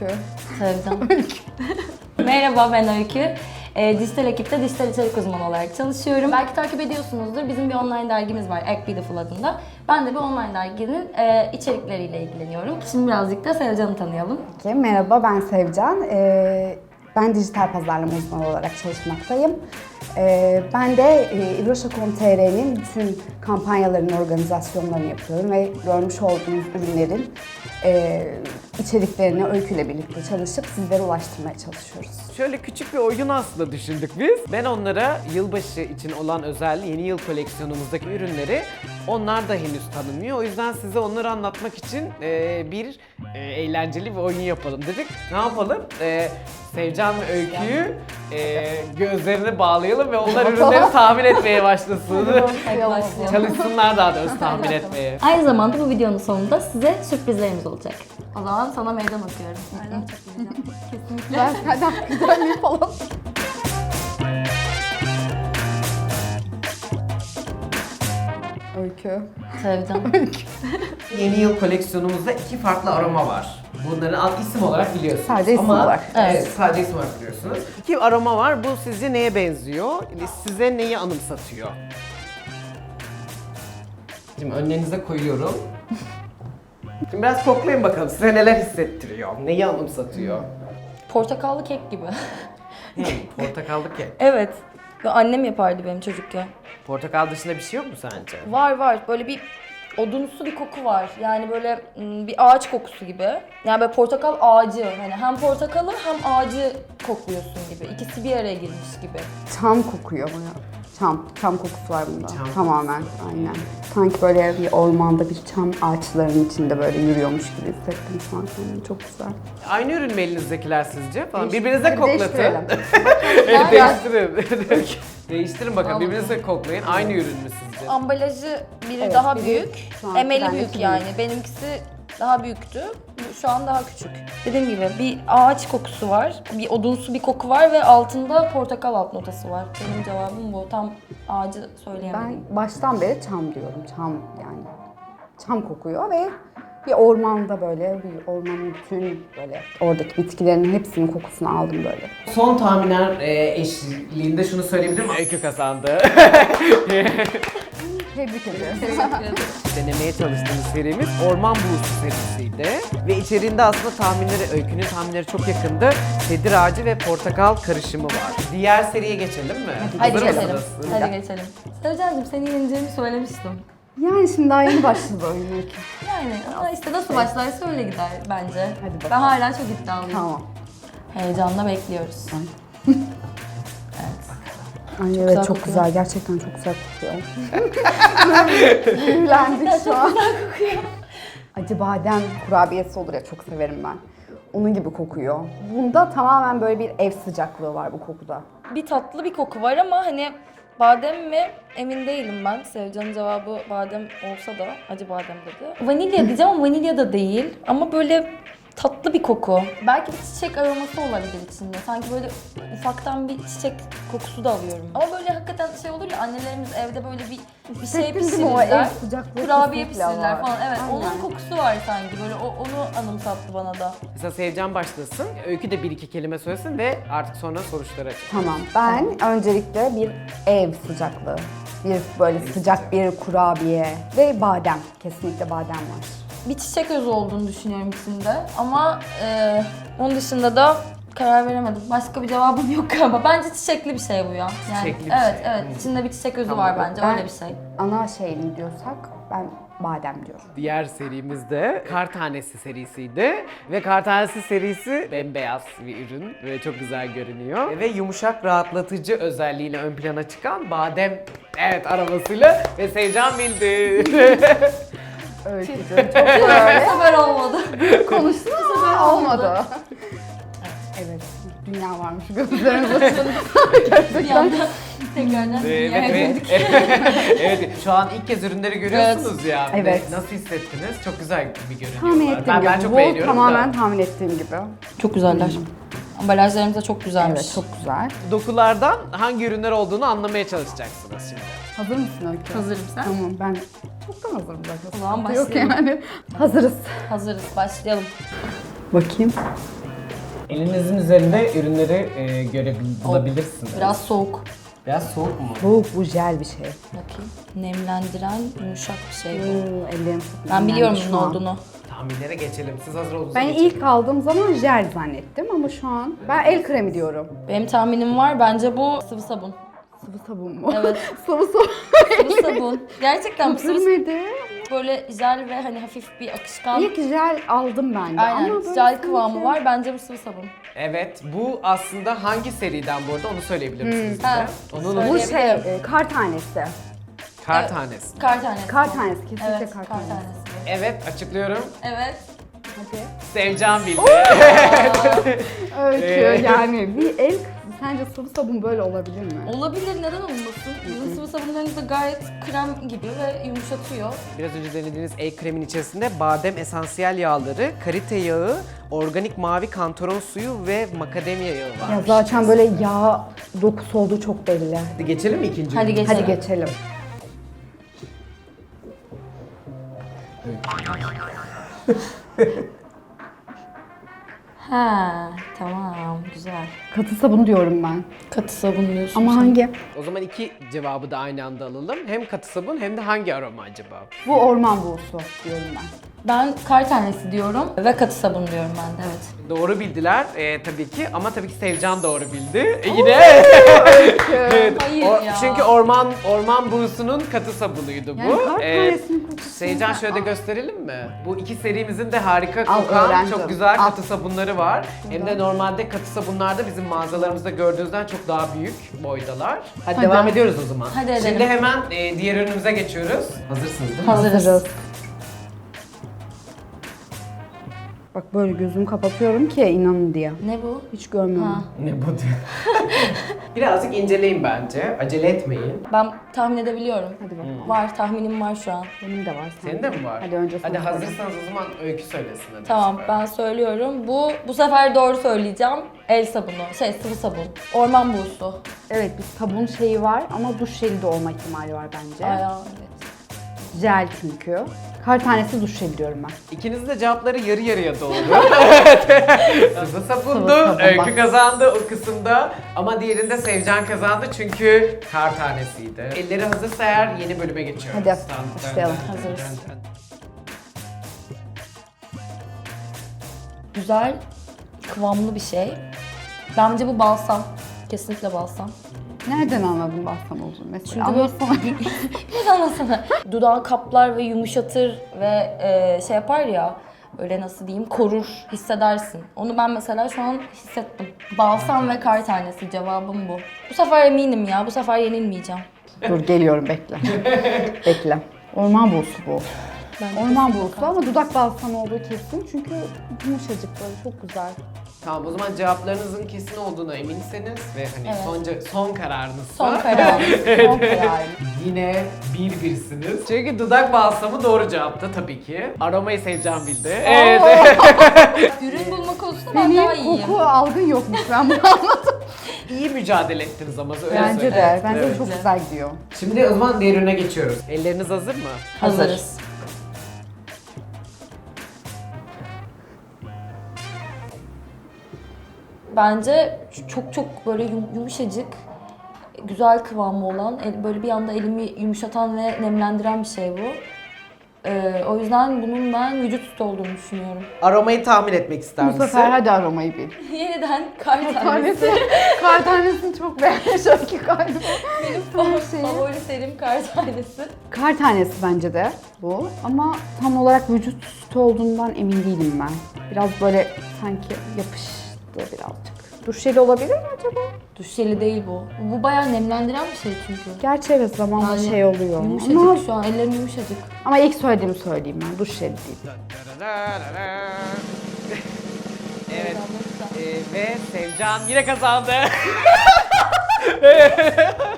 Öykü. Sevcan. Merhaba, ben Öykü. Dijital ekipte dijital içerik uzmanı olarak çalışıyorum. Belki takip ediyorsunuzdur. Bizim bir online dergimiz var, Act Beautiful adında. Ben de bir online derginin içerikleriyle ilgileniyorum. Şimdi birazcık da Sevcan'ı tanıyalım. Peki, merhaba, ben Sevcan. Ben dijital pazarlama uzmanı olarak çalışmaktayım. Ben de İbroşa.com.tr'nin bütün kampanyalarının organizasyonlarını yapıyorum ve görmüş olduğunuz ürünlerin içeriklerini Öykü'yle birlikte çalışıp sizlere ulaştırmaya çalışıyoruz. Şöyle küçük bir oyun aslında düşündük biz. Ben onlara yılbaşı için olan özel yeni yıl koleksiyonumuzdaki ürünleri onlar da henüz tanımıyor. O yüzden size onları anlatmak için bir eğlenceli bir oyun yapalım dedik. Ne yapalım? Sevcan ve Öykü'yü gözlerini bağlayalım ve onlar ürünleri tahmin etmeye başlasın. Hadi başlayalım. Çalışsınlar daha doğrusu tahmin etmeye. Aynı zamanda bu videonun sonunda size sürprizlerimiz olacak. O zaman sana meydan okuyorum. Aynen. Kesinlikle. Hadi güzel falan. Öykü. Sevcan. Yeni yıl koleksiyonumuzda 2 farklı aroma var. Bunların alt isim olarak biliyorsunuz. Sadece isim olarak. Evet, sadece isim olarak biliyorsunuz. 2 aroma var. Bu sizce neye benziyor? Size neyi anımsatıyor? Şimdi önlerinize koyuyorum. Şimdi biraz koklayın bakalım. Size neler hissettiriyor? Neyi anımsatıyor? Portakallı kek gibi. Portakallı kek. Evet. Ve annem yapardı benim çocukken. Portakal dışında bir şey yok mu sence? Var. Böyle bir odunsu bir koku var. Yani böyle bir ağaç kokusu gibi. Yani böyle portakal ağacı. Hani hem portakalı hem ağacı kokluyorsun gibi. İkisi bir araya girmiş gibi. Çam kokuyor bana. Çam kokusu var bunda. Çam Tamamen, aynen. Sanki böyle bir ormanda bir çam ağaçlarının içinde böyle yürüyormuş gibi hissettim şu an kendimi. Çok güzel. Aynı ürün mü elinizdekiler sizce? Falan. Değiş- Birbirinize koklatın. değiştirelim. Evet, değiştirin. Değiştirin bakalım. Tamam. Birbirinize koklayın. Aynı ürün mü sizce? Ambalajı biri Evet, daha biri büyük. şu an Emeli bendeki büyük büyük. yani. Benimkisi daha büyüktü. Şu an daha küçük. Dediğim gibi bir ağaç kokusu var. Bir odunsu bir koku var ve altında portakal alt notası var. Benim cevabım bu. Tam ağacı söyleyemedim. Ben baştan beri çam diyorum. Çam yani. Çam kokuyor ve bir ormanda böyle, bir ormanın bütün böyle oradaki bitkilerin hepsinin kokusunu aldım böyle. Son tahminler eşliğinde şunu söyleyebilirim. Öykü kazandı. Tebrik ederim. Denemeye çalıştığımız serimiz Orman Bulusu serisiydi. Ve içeriğinde aslında Öykü'nün tahminleri çok yakındı. Sedir ağacı ve portakal karışımı var. Diğer seriye geçelim mi? Hadi Hazır geçelim. mısınız? Hadi geçelim. Sevcan'cığım seni yeneceğimi söylemiştim. Yani şimdi daha yeni başladı oyun Öykü. Yani ama işte nasıl başlarsa öyle gider bence. Hadi bakalım. Ben hala çok iddialıyım. Tamam. Heyecanla bekliyoruz. Ay güzel evet çok kokuyor. güzel. Gerçekten çok güzel kokuyor. Büyülendik şu an. Acı badem kurabiyesi olur ya, çok severim ben. Onun gibi kokuyor. Bunda tamamen böyle bir ev sıcaklığı var bu kokuda. Bir tatlı bir koku var ama hani badem mi emin değilim ben. Sevcan'ın cevabı badem olsa da acı badem dedi. Vanilya diyeceğim ama vanilya da değil. Ama böyle tatlı bir koku. Belki bir çiçek aroması olabilir içinde. Sanki böyle ufaktan bir çiçek kokusu da alıyorum. Ama böyle hakikaten şey olur ya, annelerimiz evde böyle bir şey Hissettin değil mi o ev pişirirler. sıcaklığı? Kurabiye kesinlikle pişirirler var. falan. Evet, Aynen. onun kokusu var sanki böyle. Onu anımsattı bana da. Mesela Sevcan başlasın. Öykü de bir iki kelime söylesin ve artık sonra sonuçları açalım. Tamam. Ben öncelikle bir ev sıcaklığı. Bir böyle sıcak bir kurabiye ve badem. Kesinlikle badem var. Bir çiçek özü olduğunu düşünüyorum içinde ama onun dışında da karar veremedim. Başka bir cevabım yok galiba. Bence çiçekli bir şey bu ya. Yani, Çiçekli bir evet, şey. Evet, içinde bir çiçek özü Tamam. var bence, Ben- öyle bir şey. Ana şey mi diyorsak ben badem diyorum. Diğer serimizde Kar Tanesi serisiydi ve Kar Tanesi serisi bembeyaz bir ürün ve çok güzel görünüyor. Ve yumuşak rahatlatıcı özelliğiyle ön plana çıkan badem aromasıyla ve Sevcan bildi. Öykücüğüm çok böyle Bu sefer olmadı. konuştun ama olmadı. Evet, dünya varmış gözlerimizde. Bir anda tekrardan Evet, dünyaya ve, döndük. evet, şu an ilk kez ürünleri görüyorsunuz ya. Evet. Nasıl hissettiniz? Çok güzel bir görünüyor. Tahmin ettiğim Ben gibi. çok Bu beğeniyorum tamamen da. tahmin ettiğim gibi. Çok güzeller. Ambalajlarımız da çok güzelmiş. Evet, çok güzel. Dokulardan hangi ürünler olduğunu anlamaya çalışacaksınız şimdi. Hazır mısın Öykü? Hazırım sen. Tamam, ben çoktan hazırım zaten. O zaman Yok başlayalım. yani. Hazırız. Hazırız, başlayalım. Bakayım. Elinizin üzerinde ürünleri bulabilirsiniz. Biraz soğuk. Biraz soğuk mu? Soğuk, bu jel bir şey. Bakayım. Nemlendiren yumuşak bir şey bu. Ellerim Ben biliyorum şu bunun an. olduğunu. Tahminlere geçelim. Siz hazır olduğunuzda Ben geçelim. ilk aldığım zaman jel zannettim ama şu an ben el kremi diyorum. Benim tahminim var. Bence bu sıvı sabun. Sıvı sabun mu? Evet. Sıvı sabun. Sıvı sabun. Gerçekten bu sıvı Sürmedi. böyle jel ve hani hafif bir akışkan. İlk jel aldım ben de Aynen. ama böyle Jel kıvamı sanki- var. Bence bu sıvı sabun. Evet, bu aslında hangi seriden bu arada onu söyleyebilir misiniz bize? Ha, Onu söyle. unuttum. Bu şey kar tanesi. Kar Evet. tanesi. Kar tanesi. Kar bu. tanesi, kesinlikle Evet, kar kar tanesi. tanesi. bu. Evet, açıklıyorum. Evet. Hadi. Sevcan bildi. Öykü yani bir el sence sıvı sabun böyle olabilir mi? Olabilir, neden olmasın? Bizim sıvı sabunlarımız da gayet krem gibi ve yumuşatıyor. Biraz önce denediğiniz el kremin içerisinde badem esansiyel yağları, karite yağı, organik mavi kantaron suyu ve makademya yağı var. Ya zaten böyle yağ dokusu olduğu çok belli. Hadi geçelim mi ikinci Hadi ürüne? geçelim. Hadi geçelim. Ha, tamam, güzel. Katı sabun diyorum ben. Katı sabun diyorsun. Ama sen. hangi? O zaman iki cevabı da aynı anda alalım. Hem katı sabun hem de hangi aroma acaba? Bu orman buğusu diyorum ben. Ben kar tanesi diyorum ve katı sabun diyorum ben de, evet. Doğru bildiler tabii ki ama tabii ki Sevcan doğru bildi. Yine. Evet, Hayır ya. Çünkü orman buğusunun katı sabunuydu bu. Yani kar tanesinin kokusu. Sevcan şöyle de gösterelim mi? Bu iki serimizin de harika Al, kokan, öğrendim. çok güzel Al. katı sabunları var. Hem de normalde katı sabunlarda bizim mağazalarımızda gördüğünüzden çok daha büyük boydalar. Hadi devam ediyoruz o zaman. Hadi edelim. Şimdi hemen diğer ürünümüze geçiyoruz. Hazırsınız değil mi? Hazırız. Bak böyle gözümü kapatıyorum ki inanın diye. Ne bu? Hiç görmüyorum. Ha. Ne bu diyor? Birazcık inceleyin bence. Acele etmeyin. Ben tahmin edebiliyorum. Hadi bakalım. Var, tahminim var şu an. Benim de var. Senin de mi var? Hadi önce Hadi sana söyle. hazırsanız o zaman Öykü söylesin hadi. Tamam, bu sefer. ben söylüyorum. Bu sefer doğru söyleyeceğim. El sabunu, sıvı sabun. Orman buğusu. Evet bir sabun şeyi var ama duş jeli de olma ihtimali var bence. Ayağı, evet. Jel çünkü. Kar tanesi duş jeli diyorum ben. İkiniz de cevapları yarı yarıya doğru. Evet. Sıvı sabundu. Sıvı sabun Öykü bak. kazandı o kısımda. Ama diğerinde Sevcan kazandı çünkü kar tanesiydi. Elleri hazırsa eğer yeni bölüme geçiyoruz. Hadi, başlayalım. Hazırız. Güzel, kıvamlı bir şey. Bence bu balsam. Kesinlikle balsam. Nereden anladın balsam olduğunu mesela? Çünkü Anlatsana. Biraz anlatsana. Dudağı kaplar ve yumuşatır ve şey yapar ya, öyle nasıl diyeyim, korur, hissedersin. Onu ben mesela şu an hissettim. Balsam ve kar tanesi, cevabım bu. Bu sefer eminim ya, bu sefer yenilmeyeceğim. Dur geliyorum bekle. Bekle. Orman buğusu bu. Ben Orman buğusu ama dudak balsamı olduğu kesin çünkü yumuşacık böyle çok güzel. Tamam o zaman cevaplarınızın kesin olduğuna eminseniz ve hani Evet. son kararınız. Son kararım. Son kararım. Yine birsiniz. Çünkü dudak balsamı doğru cevaptı tabii ki. Aromayı Sevcan bildi. Evet. Ürün bulma konusunda ben daha Senin iyiyim. koku algın yokmuş ben bunu anladım. İyi mücadele ettiniz ama öyle Bence söyleyeyim. de. Bence de Evet. çok güzel gidiyor. Şimdi o zaman diğer ürüne geçiyoruz. Elleriniz hazır mı? Hazırız. Bence çok böyle yumuşacık, güzel kıvamı olan, böyle bir anda elimi yumuşatan ve nemlendiren bir şey bu. O yüzden bunun ben vücut sütü olduğunu düşünüyorum. Aromayı tahmin etmek ister Bu misin? sefer hadi aromayı bil. Yeniden kar tanesi. Tanesi. Kar tanesini çok beğenmiş Öykü galiba. Benim şeyi. favori serim kar tanesi. Kar tanesi bence de bu ama tam olarak vücut sütü olduğundan emin değilim ben. Biraz böyle sanki yapıştı birazcık. Duş jeli olabilir mi acaba? Duş jeli değil bu. Bu bayağı nemlendiren bir şey çünkü. Gerçi evet zamanla Yani şey oluyor. Yumuşacık Ama, şu an, ellerim yumuşacık. ama ilk söylediğimi söyleyeyim ben. Duş jeli değil. Evet. Ve Sevcan yine kazandı.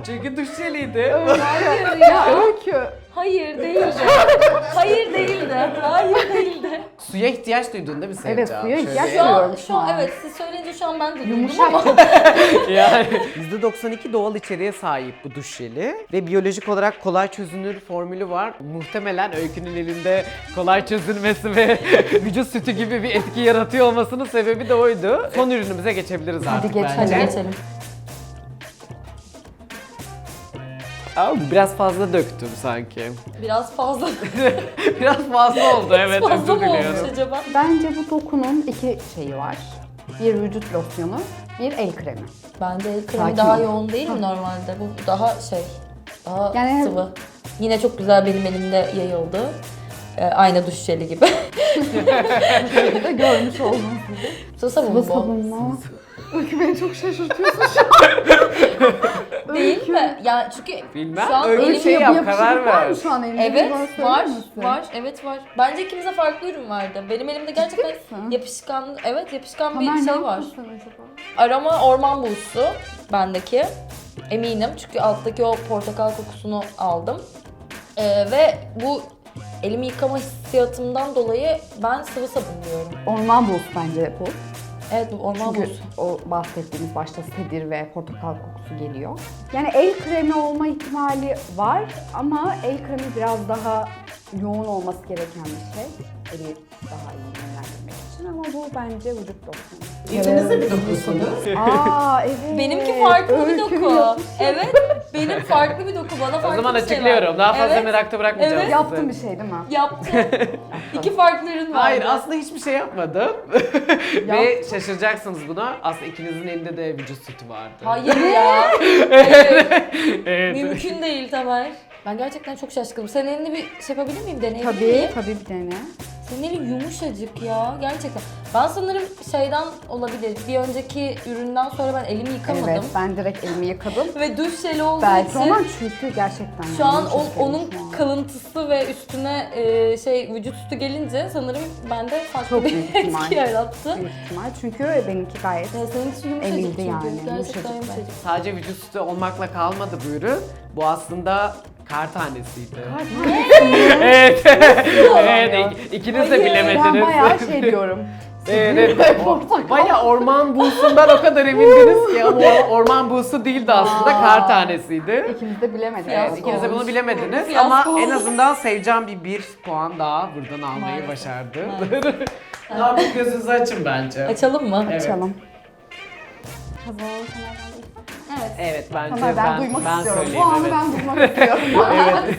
Çünkü duş jeliydi. Hayır Ya Öykü. Hayır değildi. Hayır değildi. Hayır değildi. Suya ihtiyaç duydun değil mi Sevcan? Evet, suya Şöyle- ihtiyaç Şu an, Biliyorum şu şu an an. evet siz söyleyince şu an ben de duydum Yumuşak ama. çok. Yani %92 doğal içeriğe sahip bu duş jeli ve biyolojik olarak kolay çözünür formülü var. Muhtemelen Öykü'nün elinde kolay çözülmesi ve vücut sütü gibi bir etki yaratıyor olmasının sebebi de oydu. Son ürünümüze geçebiliriz artık geçelim. bence. Hadi geçelim. Aa, biraz fazla döktüm sanki. Biraz fazla. Biraz fazla oldu evet fazla özür mı olmuş diliyorum. acaba? Bence bu dokunun iki şeyi var. Bir vücut losyonu, bir el kremi. Bence el kremi Sakin daha ol. yoğun değil mi normalde? Bu daha daha Yani- sıvı. Yine çok güzel benim elimde yayıldı. Aynı duş jeli gibi. Bir de görmüş olduğunuz gibi. Sıvı sabun Bu bu. sabunla. Öykü beni çok şaşırtıyorsun. Değil mi? Yani çünkü Bilmem, şu an Öykü elim şey yap, Yapışık karar var ver. mı şu an elinde? Evet Bana söyler var, misin? var, evet var. Bence ikimize farklı ürün vardı. Benim elimde gerçekten misin? yapışkan, evet yapışkan Tamer, bir ne şey var. yaptın sen acaba? Aroma orman bulusu bendeki. Eminim çünkü alttaki o portakal kokusunu aldım. Ve bu elimi yıkama hissiyatımdan dolayı ben sıvı sabun diyorum. Orman bulusu bence bu. Evet bu orman Çünkü bulusu. o bahsettiğimiz başta sedir ve portakal kokusu geliyor. Yani el kremi olma ihtimali var ama el kremi biraz daha yoğun olması gereken bir şey. Eli daha iyi yönlendirmek için ama bu bence vücut losyonu. İçinizde bir dokusunuz. Aa evet. Benimki farklı bir Öykünün doku. yapışı. Evet, benim farklı bir doku. Bana farklı O zaman bir şey açıklıyorum. var. Daha fazla Evet, merakta bırakmayacağım Evet. sizi. Yaptığım bir şey değil mi? yaptım. İki farklı ürün vardı. Hayır aslında hiçbir şey yapmadım. Ve şaşıracaksınız buna. Aslında ikinizin elinde de vücut sütü vardı. Hayır ya. Hayır. Evet. Mümkün değil Tamer. Ben gerçekten çok şaşkınım. Senin elini bir şey yapabilir miyim? Deneyebilir miyim? Tabii bir dene. Senin elin yumuşacık ya. Gerçekten. Ben sanırım şeyden olabilir. Bir önceki üründen sonra ben elimi yıkamadım. Evet ben direkt elimi yıkadım. Ve duş jeli olduğu Belki için ama çünkü gerçekten. şu an yumuşak onun elmiş şu an. kalıntısı ve üstüne vücut sütü gelince sanırım bende farklı Çok bir büyük ihtimal. etki yarattı. Büyük ihtimal çünkü benimki gayet Ya senin için yumuşacık Emildi çünkü. yani, Gerçekten yumuşacık yumuşacık. Sadece vücut sütü olmakla kalmadı bu ürün. Bu aslında kar tanesiydi. Evet. Evet. İkiniz de Hayır. bilemediniz. ben bayağı şey diyorum. Evet. Portakal. Baya orman buğusundan o kadar emindiniz ki ama orman buğusu değildi aslında kar tanesiydi. İkimiz de bilemedik. Fiyasko. İkiniz de bunu bilemediniz Fiyasko ama en oldu. azından Sevcan bir puan daha buradan almayı Maalesef. başardı. Artık gözünüzü açın bence. Açalım mı? Evet. Açalım. Evet. Evet bence Ama ben duymak ben istiyorum. söyleyeyim. Bu anı evet. ben duymak istiyorum.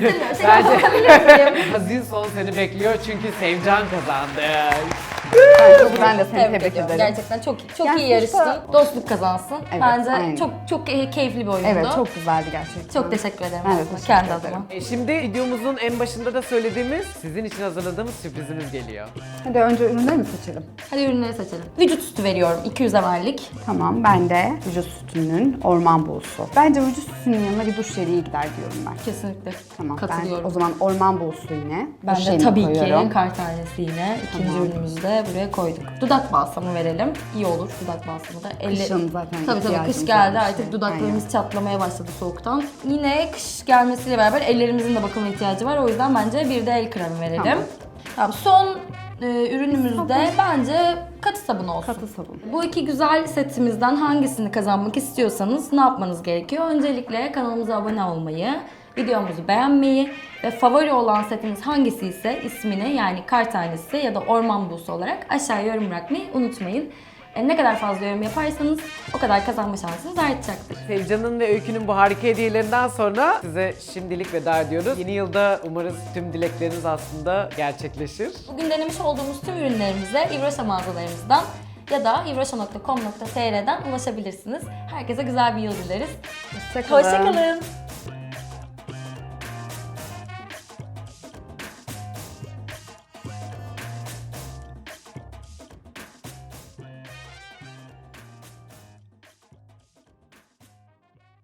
Evet. Bence hazin son seni bekliyor çünkü Sevcan kazandı. Ben de seni Tebrik tebrik ediyorum. ederim. Gerçekten çok Yani iyi sonuçta- yarıştın. Dostluk kazansın. Evet, Bence aynen. çok keyifli bir oyundu. Evet çok güzeldi gerçekten. Çok teşekkür ederim Ben de aslında teşekkür kendi ederim. adıma. Şimdi videomuzun en başında da söylediğimiz, sizin için hazırladığımız sürprizimiz geliyor. Hadi önce ürünleri mi seçelim? Hadi ürünleri seçelim. Vücut sütü veriyorum 200 ml'lik. Tamam ben de vücut sütünün orman buğusu. Bence vücut sütünün yanına bir duş jeli iyi gider diyorum ben. Kesinlikle. Tamam Katılıyorum. ben o zaman orman buğusu yine. Ben duş de jelini tabii koyuyorum. ki kar tanesi yine ikinci Tamam. ürünümüzü de buraya koyduk. Dudak balsamı verelim. İyi olur dudak balsamı da. Kışın zaten Tabii kış ihtiyacımız geldi olan bir artık şey. dudaklarımız çatlamaya başladı soğuktan. Yine kış gelmesiyle beraber ellerimizin de bakıma ihtiyacı var. O yüzden bence bir de el kremi verelim. Tamam. Tamam, son ürünümüz de bence katı sabun olsun. Katı sabun. Bu iki güzel setimizden hangisini kazanmak istiyorsanız ne yapmanız gerekiyor? Öncelikle kanalımıza abone olmayı, videomuzu beğenmeyi ve favori olan setiniz hangisi ise ismini yani kar tanesi ya da orman buğusu olarak aşağıya yorum bırakmayı unutmayın. Ne kadar fazla yorum yaparsanız o kadar kazanma şansınız artacaktır. Sevcan'ın ve Öykü'nün bu harika hediyelerinden sonra size şimdilik veda ediyoruz. Yeni yılda umarız tüm dilekleriniz aslında gerçekleşir. Bugün denemiş olduğumuz tüm ürünlerimize İvroşa mağazalarımızdan ya da ivroşa.com.tr'den ulaşabilirsiniz. Herkese güzel bir yıl dileriz. Hoşçakalın. Hoşçakalın.